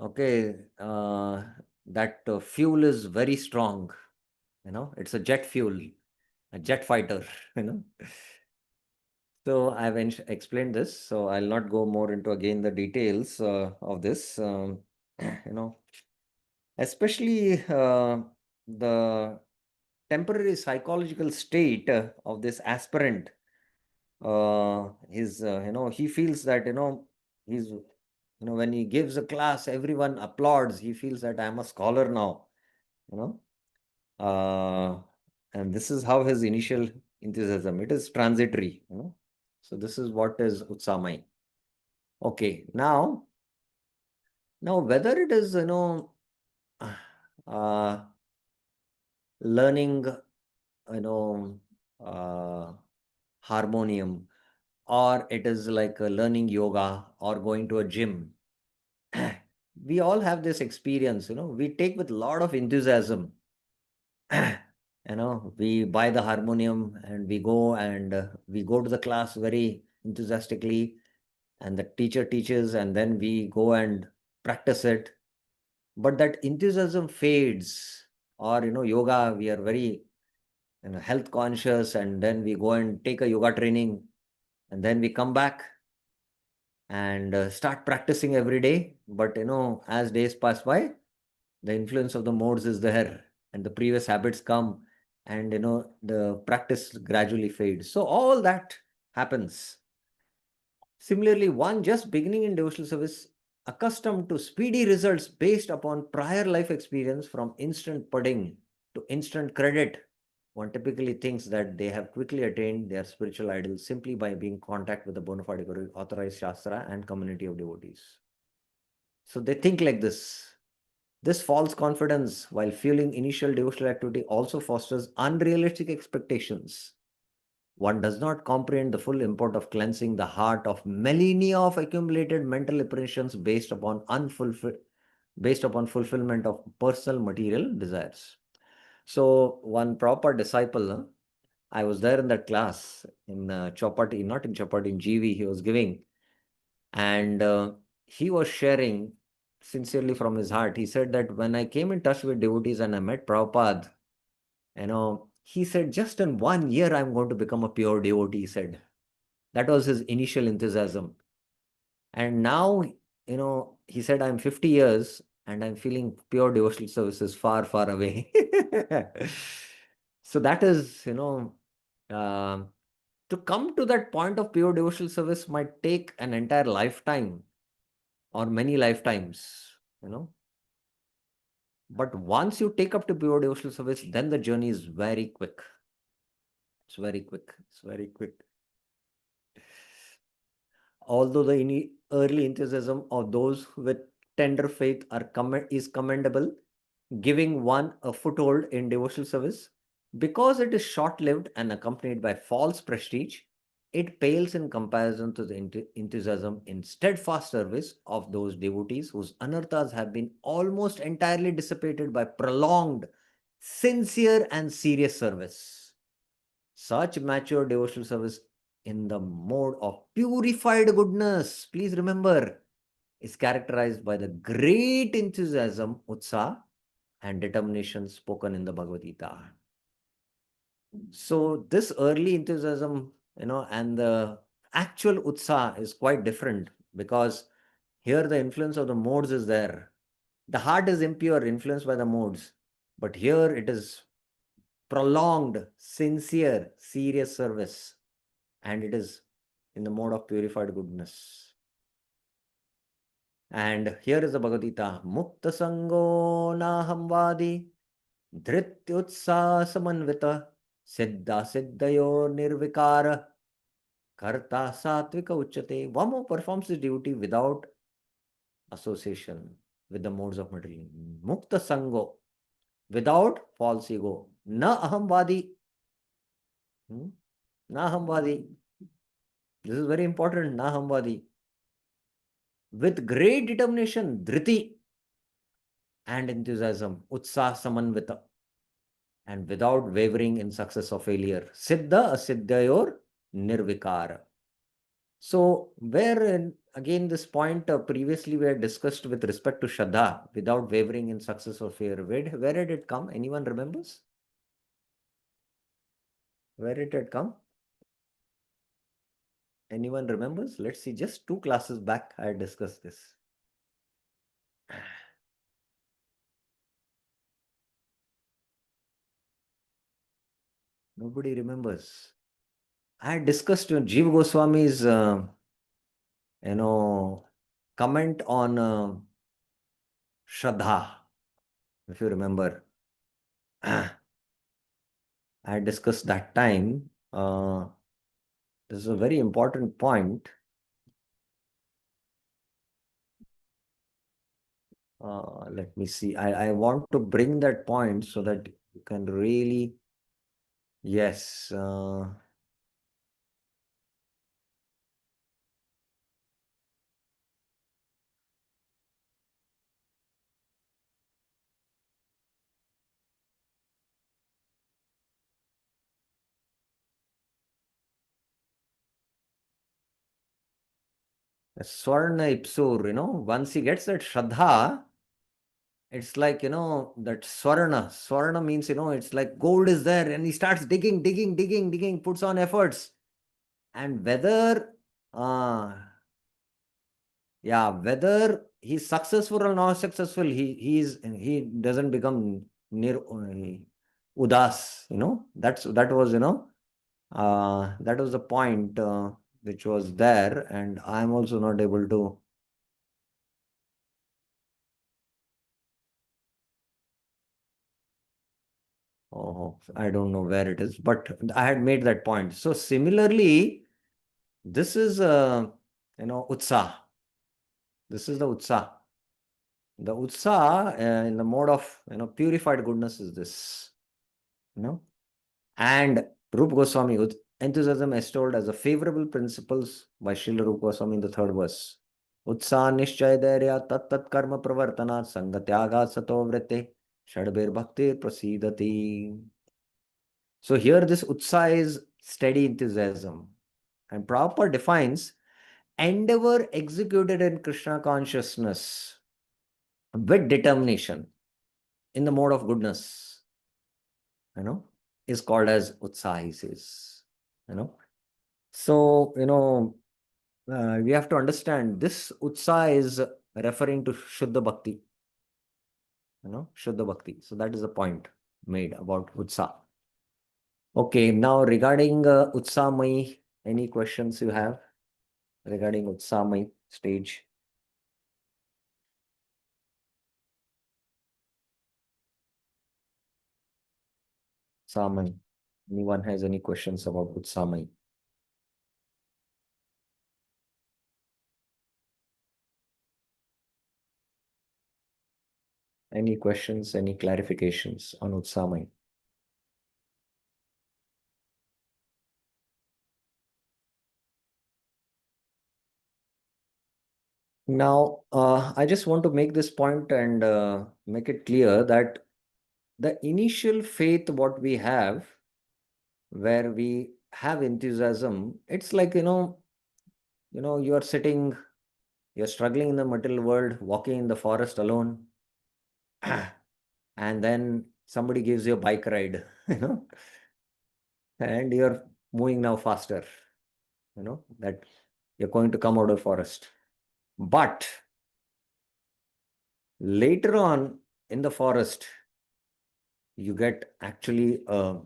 okay, that fuel is very strong. It's a jet fuel, a jet fighter. you know So I've explained this, so I'll not go more into again the details of this. You know, especially the temporary psychological state of this aspirant. He feels that he's when he gives a class, everyone applauds. He feels that I'm a scholar now. You know, and this is how his initial enthusiasm. It is transitory. So this is what is utsamai. Okay, now whether it is uh, learning uh, harmonium, or it is like learning yoga or going to a gym, we all have this experience. We take with a lot of enthusiasm. We buy the harmonium and we go to the class very enthusiastically, and the teacher teaches, and then we go and practice it. But that enthusiasm fades. Or yoga, we are very health conscious, and then we go and take a yoga training, and then we come back and start practicing every day. But as days pass by, the influence of the modes is there, and the previous habits come, and the practice gradually fades. So all that happens. Similarly, one just beginning in devotional service, accustomed to speedy results based upon prior life experience, from instant pudding to instant credit, one typically thinks that they have quickly attained their spiritual ideal simply by being in contact with the bona fide guru, authorized shastra, and community of devotees. So they think like this. This false confidence, while fueling initial devotional activity, also fosters unrealistic expectations. One does not comprehend the full import of cleansing the heart of millennia of accumulated mental impressions based upon fulfillment of personal material desires. So one proper disciple, I was there in that class in Chopati, not in Chopati, in GV, he was giving, and he was sharing sincerely from his heart. He said that when I came in touch with devotees and I met Prabhupada, he said, just in 1 year, I'm going to become a pure devotee, he said. That was his initial enthusiasm. And now, he said, I'm 50 years and I'm feeling pure devotional services far, far away. So that is, to come to that point of pure devotional service might take an entire lifetime or many lifetimes, But once you take up to pure devotional service, then the journey is very quick. It's very quick. It's very quick. Although early enthusiasm of those with tender faith is commendable, giving one a foothold in devotional service. Because it is short lived and accompanied by false prestige, it pales in comparison to the enthusiasm in steadfast service of those devotees whose anarthas have been almost entirely dissipated by prolonged, sincere, and serious service. Such mature devotional service in the mode of purified goodness, please remember, is characterized by the great enthusiasm, utsaha, and determination spoken in the Bhagavad Gita. So this early enthusiasm, and the actual utsaha is quite different, because here the influence of the modes is there. The heart is impure, influenced by the modes, but here it is prolonged, sincere, serious service, and it is in the mode of purified goodness. And here is the Bhagavad Gita: Mukta Sango Nahamvadi Dhrityutsa Samanvita Siddha Siddhayo Nirvikara Karta Satvika Uchate. One who performs his duty without association with the modes of material. Mukta Sango, without false ego. Na Ahamvadi. Na Ahamvadi. This is very important. Na Ahamvadi. With great determination, dhriti, and enthusiasm, utsaha samanvita, and without wavering in success or failure. Siddha asiddhayor nirvikara. So, where again this point previously we had discussed with respect to Shraddha, without wavering in success or failure, where did it come? Anyone remembers? Where did it come? Anyone remembers? Let's see, just 2 classes back I had discussed this. Nobody remembers. I had discussed Jiva Goswami's, comment on Shraddha, if you remember. I had discussed that time. This is a very important point. Let me see. I want to bring that point so that you can really, yes. Swarna Ipsur, once he gets that Shraddha, it's like, that Swarna. Swarna means, it's like gold is there, and he starts digging, puts on efforts. And whether, whether he's successful or not successful, he doesn't become near udas, that was the point which was there, and I'm also not able to. Oh, I don't know where it is, but I had made that point. So similarly, this is utsaha. This is the utsaha. The utsaha in the mode of purified goodness is this. And Rupa Goswami, enthusiasm extolled as a favorable principles by Srila Rupa Goswami in the 3rd verse. Utsaha nishchay dhairya tat tat karma pravartana sangatyaga sato vrite shadbir bhaktir prasidati. So here this utsaha is steady enthusiasm, and Prabhupada defines endeavor executed in Krishna consciousness with determination in the mode of goodness, is called as utsaha, he says. So, we have to understand this utsaha is referring to Shuddha Bhakti. Shuddha Bhakti. So that is the point made about utsaha. Okay, now regarding Utsamai, any questions you have regarding Utsamai stage? Samai. Anyone has any questions about Utsamai? Any questions, any clarifications on Utsamai? Now, I just want to make this point and make it clear that the initial faith what we have, where we have enthusiasm, it's like, you are sitting, you're struggling in the material world, walking in the forest alone, and then somebody gives you a bike ride, and you're moving now faster, that you're going to come out of forest. But later on in the forest, you get actually a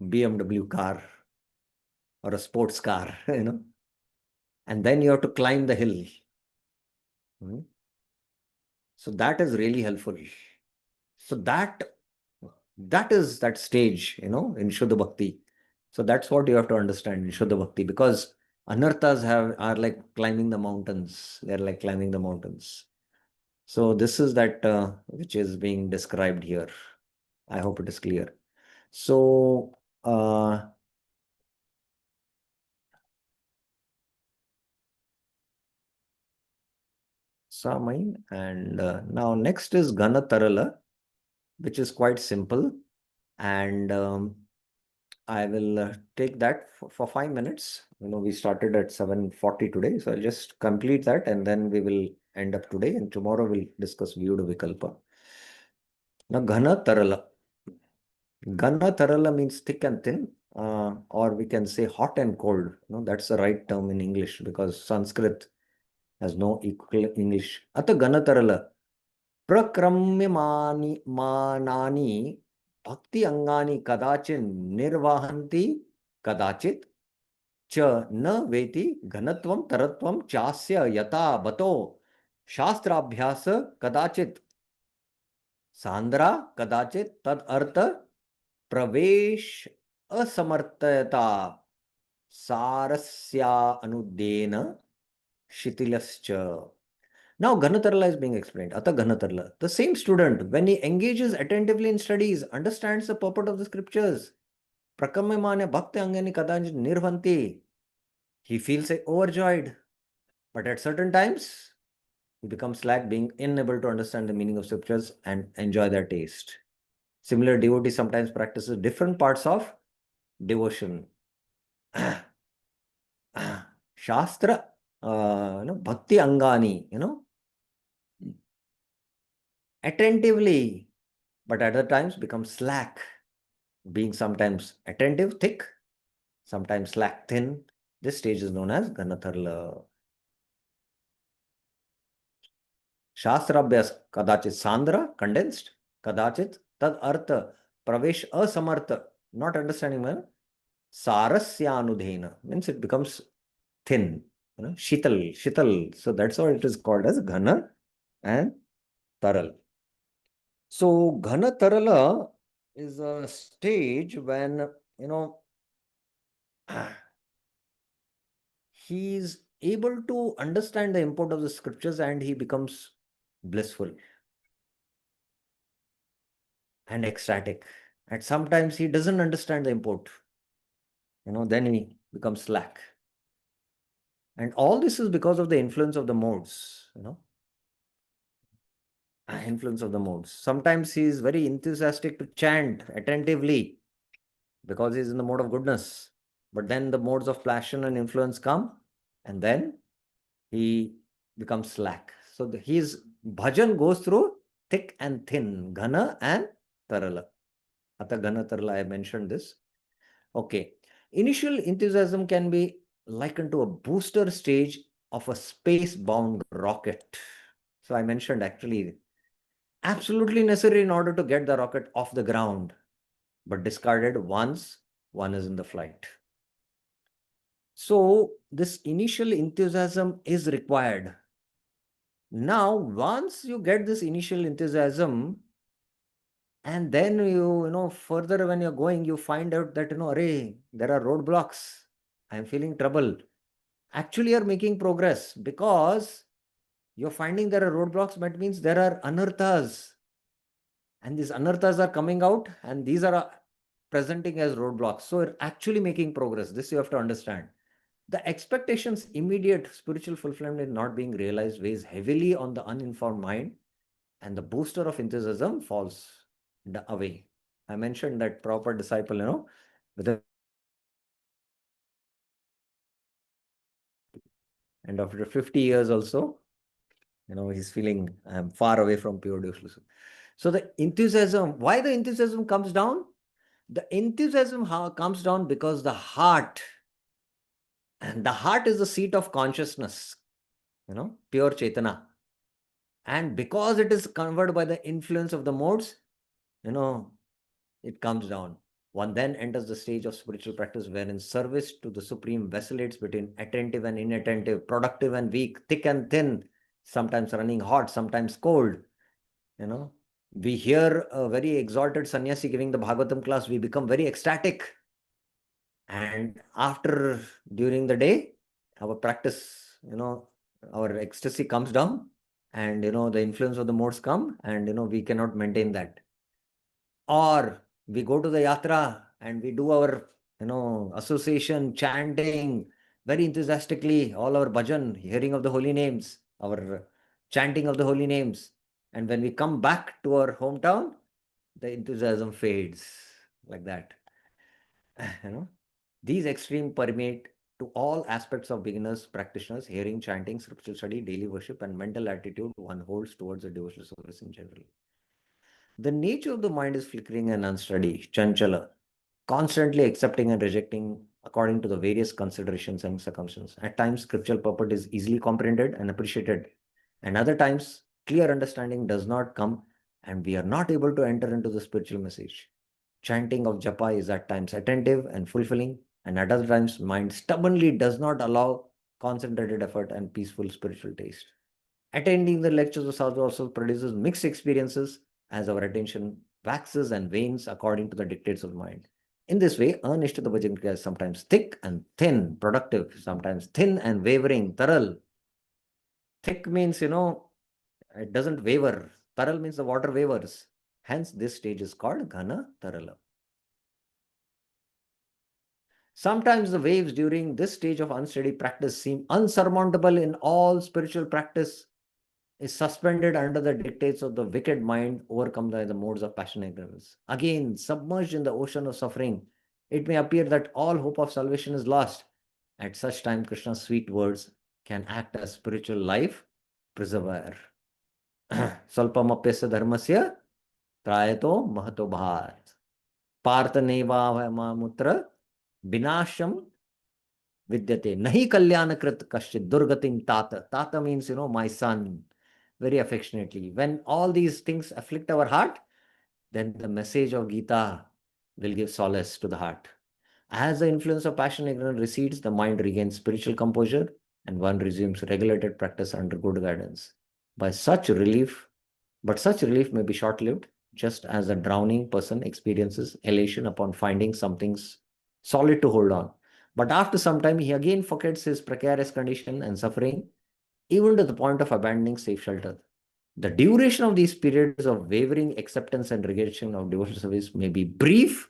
BMW car or a sports car, and then you have to climb the hill. So that is really helpful. So that is that stage, in Shuddha Bhakti. So that's what you have to understand in Shuddha Bhakti, because anarthas are like climbing the mountains. They're like climbing the mountains. So this is that which is being described here. I hope it is clear. So Samai, and now next is Ganatarala, which is quite simple, and I will take that for 5 minutes. We started at 7:40 today, so I'll just complete that, and then we will end up today, and tomorrow we'll discuss Vyuda Vikalpa. Now, Ghana Tarala. Ghana Tarala means thick and thin, or we can say hot and cold. That's the right term in English, because Sanskrit has no equal English. Ata Ghana Tarala. Prakramyamani manani bhakti angani kadachin nirvahanti kadachit च न वेति घनत्वम तरत्वम चास्य यथा बतो शास्त्राभ्यास कदाचित Sandra कदाचित तद अर्थ प्रवेश असमर्थता सारस्या अनुदेन शिथिलश्च. Now Ganatarla is being explained. Ata Ganatarla. The same student, when he engages attentively in studies, understands the purport of the scriptures. Prakamyamanya bhakti angani kadanjit nirvanti. He feels overjoyed. But at certain times, he becomes slack, being unable to understand the meaning of scriptures and enjoy their taste. Similar devotee sometimes practices different parts of devotion. Shastra, bhakti angani, attentively, but at other times becomes slack, being sometimes attentive, thick, sometimes slack, thin. This stage is known as Ganatharla. Shastrabhyas kadachit sandra, condensed, kadachit tad artha pravesh asamartha, not understanding man, sarasyanudhena, means it becomes thin, shital. So that's why it is called as Ghana and Taral. So Ghana Tarala is a stage when, he is able to understand the import of the scriptures and he becomes blissful and ecstatic. And sometimes he doesn't understand the import, then he becomes slack. And all this is because of the influence of the modes, influence of the modes. Sometimes he is very enthusiastic to chant attentively because he is in the mode of goodness. But then the modes of passion and influence come, and then he becomes slack. So his bhajan goes through thick and thin, ghana and tarala. Ata ghana tarala, I mentioned this. Okay. Initial enthusiasm can be likened to a booster stage of a space-bound rocket. So I mentioned actually absolutely necessary in order to get the rocket off the ground, but discarded once one is in the flight. So this initial enthusiasm is required. Now, once you get this initial enthusiasm, and then further when you're going, you find out that, array, there are roadblocks. I'm feeling trouble. Actually, you're making progress because You're finding there are roadblocks, that means there are anarthas. And these anarthas are coming out, and these are presenting as roadblocks. So we're actually making progress. This you have to understand. The expectations, immediate spiritual fulfillment not being realized weighs heavily on the uninformed mind, and the booster of enthusiasm falls away. I mentioned that proper disciple, with a, and after 50 years also, he's feeling I'm far away from pure devotion. So the enthusiasm, why the enthusiasm comes down? The enthusiasm comes down because the heart, and the heart is the seat of consciousness, pure Chaitana. And because it is covered by the influence of the modes, it comes down. One then enters the stage of spiritual practice wherein service to the Supreme vacillates between attentive and inattentive, productive and weak, thick and thin, sometimes running hot, sometimes cold. We hear a very exalted sannyasi giving the Bhagavatam class, we become very ecstatic. And after, during the day, our practice, our ecstasy comes down, and, the influence of the modes come, and, we cannot maintain that. Or we go to the yatra and we do our, association, chanting very enthusiastically, all our bhajan, hearing of the holy names, our chanting of the holy names. And when we come back to our hometown, the enthusiasm fades like that. These extremes permeate to all aspects of beginners, practitioners, hearing, chanting, spiritual study, daily worship, and mental attitude one holds towards the devotional service in general. The nature of the mind is flickering and unsteady, chanchala, constantly accepting and rejecting according to the various considerations and circumstances. At times, scriptural purport is easily comprehended and appreciated, and other times, clear understanding does not come, and we are not able to enter into the spiritual message. Chanting of japa is at times attentive and fulfilling, and at other times, mind stubbornly does not allow concentrated effort and peaceful spiritual taste. Attending the lectures of sadhu also produces mixed experiences as our attention waxes and wanes according to the dictates of the mind. In this way, Anishtata Bhajan Kriya is sometimes thick and thin, productive, sometimes thin and wavering, taral. Thick means, it doesn't waver. Taral means the water wavers. Hence, this stage is called Ghana Tarala. Sometimes the waves during this stage of unsteady practice seem unsurmountable in all spiritual practice is suspended under the dictates of the wicked mind overcome by the modes of passion and ignorance. Again, submerged in the ocean of suffering, it may appear that all hope of salvation is lost. At such time, Krishna's sweet words can act as spiritual life preserver. Salpamapyasya dharmasya trayato mahato bhat. Parthaneva mutra vinasham vidyate. Nahi kalyanakrit kashchit durgatim tata. Tata means, my son, very affectionately. When all these things afflict our heart, then the message of Gita will give solace to the heart. As the influence of passion and ignorance recedes, the mind regains spiritual composure and one resumes regulated practice under good guidance. But such relief may be short-lived, just as a drowning person experiences elation upon finding something solid to hold on. But after some time, he again forgets his precarious condition and suffering, even to the point of abandoning safe shelter. The duration of these periods of wavering acceptance and rejection of devotional service may be brief,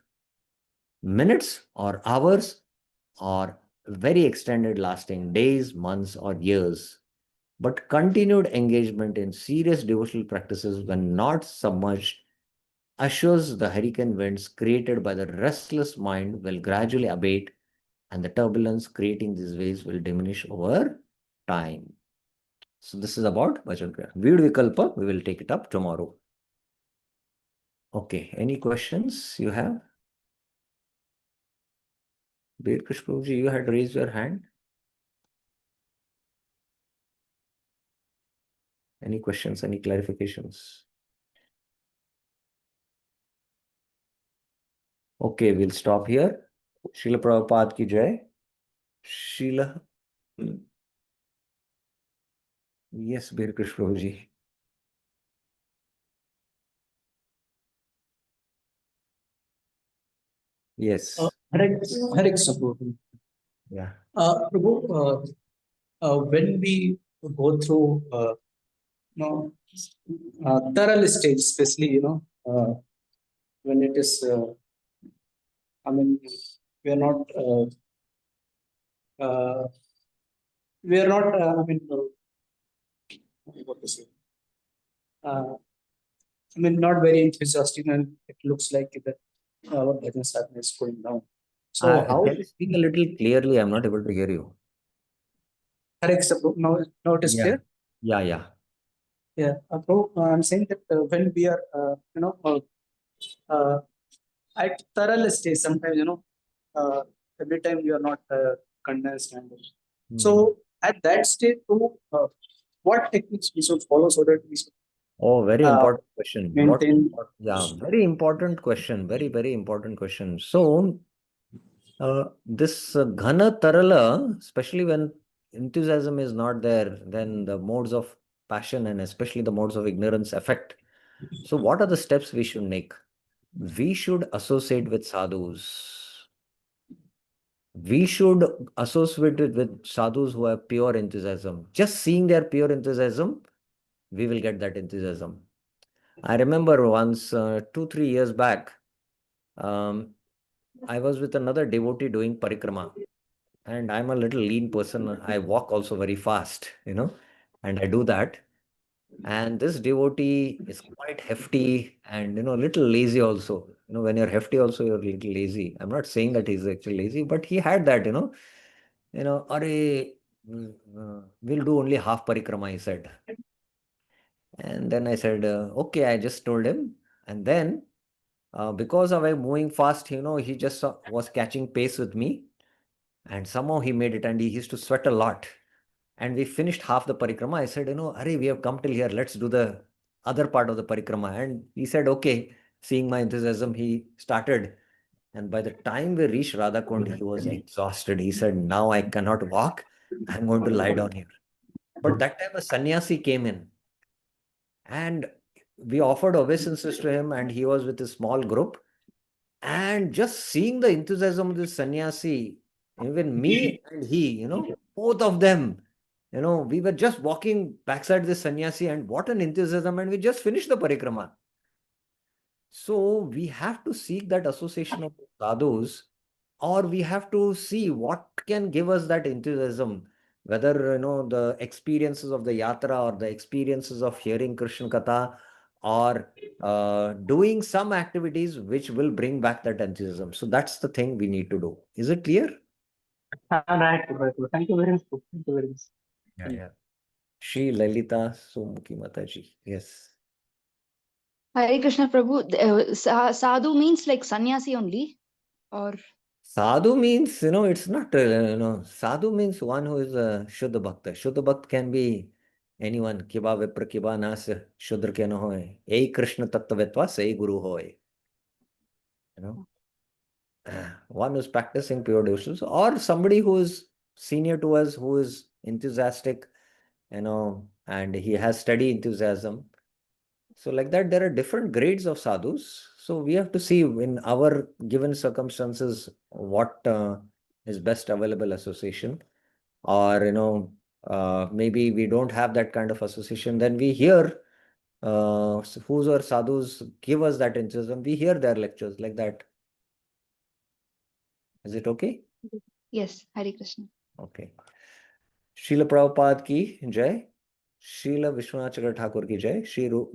minutes or hours, or very extended, lasting days, months, or years. But continued engagement in serious devotional practices, when not submerged, assures the hurricane winds created by the restless mind will gradually abate, and the turbulence creating these waves will diminish over time. So this is about Bhajan Kriya. Vid Vikalpa, we will take it up tomorrow. Okay, any questions you have? Bir Krishnaji, you had raised your hand. Any questions, any clarifications? Okay, we'll stop here. Srila Prabhupada ki jai. Srila. Yes, Bir Krishnaji. Yes. Hare Krishna, Prabhu. Yeah. Prabhu, when we go through no, thorough stage, especially, when it is, I mean, we are not, I mean, what to say? I mean, not very enthusiastic, and it looks like that our business partner is going down. So how? Can you speak a little clearly? I'm not able to hear you. Correct, sir. Now it is Yeah. clear. Yeah. Yeah, bro, I'm saying that when we are, at thorough stage, sometimes, every time you are not condensed, and so at that stage, too, what techniques we should follow so that we should Oh, very important question. maintain. Yeah, very important question. Very, very important question. So, this ghana tarala, especially when enthusiasm is not there, then the modes of passion and especially the modes of ignorance affect. So, what are the steps we should make? We should associate with sadhus. We should associate it with sadhus who have pure enthusiasm. Just seeing their pure enthusiasm, we will get that enthusiasm. I remember once, 2, 3 years back, I was with another devotee doing parikrama, and I'm a little lean person. I walk also very fast, and I do that. And this devotee is quite hefty and little lazy also. When you're hefty, also you're a little lazy. I'm not saying that he's actually lazy, but he had that, Are we'll do only half parikrama, he said. And then I said, okay, I just told him. And then because of I moving fast, he just was catching pace with me. And somehow he made it, and he used to sweat a lot. And we finished half the parikrama. I said, Arey, we have come till here. Let's do the other part of the parikrama. And he said, okay. Seeing my enthusiasm, he started. And by the time we reached Radhakund, he was exhausted. He said, now I cannot walk. I'm going to lie down here. But that time a sannyasi came in, and we offered obeisances to him, and he was with a small group. And just seeing the enthusiasm of this sannyasi, even me and he, both of them, we were just walking backside this sannyasi, and what an enthusiasm, and we just finished the parikrama. So we have to seek that association of sadhus, or we have to see what can give us that enthusiasm, whether the experiences of the yatra or the experiences of hearing Krishna Katha, or doing some activities which will bring back that enthusiasm. So that's the thing we need to do. Is it clear? Right. Thank you very much. Thank you very much. Yeah. Shri Lalita Somukhi Mataji. Yes. Hare Krishna Prabhu, sadhu means like sannyasi only, or Sadhu means, it's not, sadhu means one who is a Shuddha Bhakta. Shuddha Bhakta can be anyone. Kiba Vipra Kiba Nas Shudra ke no hoy. Ei Krishna Tattvavetva Sei Guru hoy. One who's practicing pure devotions, or somebody who is senior to us, who is enthusiastic, and he has steady enthusiasm. So like that, there are different grades of sadhus. So we have to see in our given circumstances what is best available association, or maybe we don't have that kind of association. Then we hear whose or sadhus give us that enthusiasm. We hear their lectures like that. Is it okay? yes, Hare Krishna. Okay. Srila Prabhupada ki jai. Srila Vishwanath Chakra Thakur ki jai. Shri Rup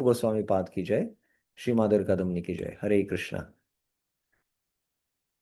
Goswami Pad ki jai. Shri Madhurya Kadambini ki jai. Hare Krishna.